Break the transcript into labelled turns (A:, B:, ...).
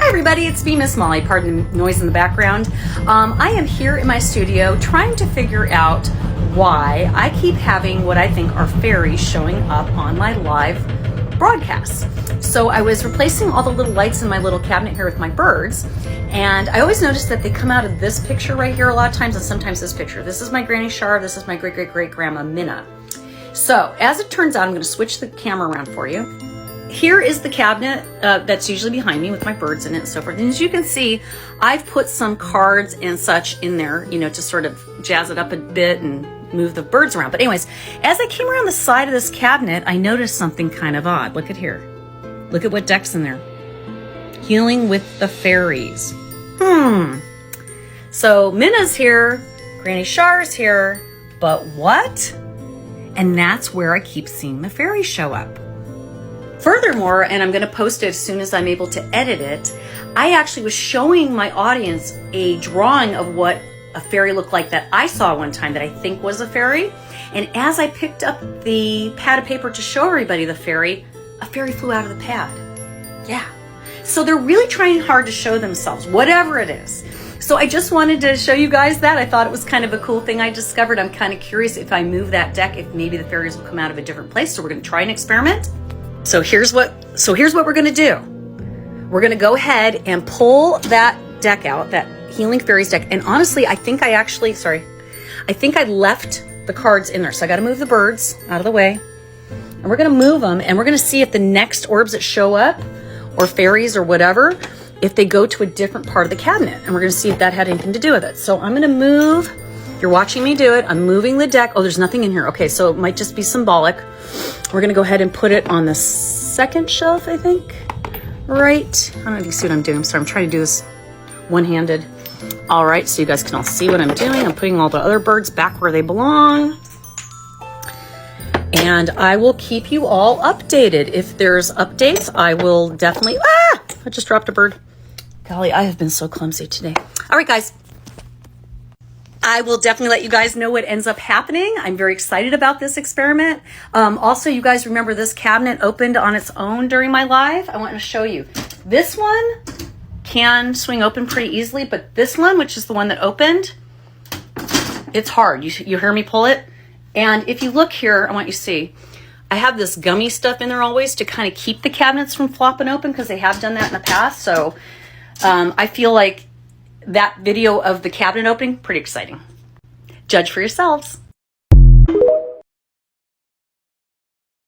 A: everybody, it's me, Miss Molly. Pardon the noise in the background. I am here in my studio trying to figure out why I keep having what I think are fairies showing up on my live broadcasts. So I was replacing all the little lights in my little cabinet here with my birds, and I always notice that they come out of this picture right here a lot of times, and sometimes this picture. This is my Granny Shar, this is my great-great-great-grandma Minna. So as it turns out, I'm going to switch the camera around for you. Here is the cabinet that's usually behind me with my birds in it and so forth. And as you can see, I've put some cards and such in there, you know, to sort of jazz it up a bit and move the birds around. But anyways, as I came around the side of this cabinet, I noticed something kind of odd. Look at here. Look at what deck's in there. Healing with the Fairies. So Minna's here, Granny Shar's here, but what? And that's where I keep seeing the fairies show up. Furthermore, and I'm going to post it as soon as I'm able to edit it, I actually was showing my audience a drawing of what a fairy looked like that I saw one time that I think was a fairy. And as I picked up the pad of paper to show everybody the fairy, a fairy flew out of the pad. Yeah. So they're really trying hard to show themselves, whatever it is. So I just wanted to show you guys that. I thought it was kind of a cool thing I discovered. I'm kind of curious if I move that deck, if maybe the fairies will come out of a different place. So we're going to try an experiment. So here's what we're going to do. We're going to go ahead and pull that deck out, that Healing Fairies deck. And honestly, I think I left the cards in there. So I got to move the birds out of the way. And we're going to move them, and we're going to see if the next orbs that show up, or fairies or whatever, if they go to a different part of the cabinet. And we're going to see if that had anything to do with it. So I'm going to move. You're watching me do it. I'm moving the deck. Oh, there's nothing in here. Okay, so it might just be symbolic. We're going to go ahead and put it on the second shelf, I think. Right. I don't know if you see what I'm doing. I'm sorry. I'm trying to do this one-handed. All right, so you guys can all see what I'm doing. I'm putting all the other birds back where they belong. And I will keep you all updated. If there's updates, I will definitely... Ah! I just dropped a bird. Golly, I have been so clumsy today. All right, guys. I will definitely let you guys know what ends up happening. I'm very excited about this experiment. Also, you guys remember this cabinet opened on its own during my live? I want to show you. This one can swing open pretty easily, but this one, which is the one that opened, it's hard. You hear me pull it? And if you look here, I want you to see, I have this gummy stuff in there always to kind of keep the cabinets from flopping open because they have done that in the past. So I feel like that video of the cabinet opening, pretty exciting. Judge for yourselves.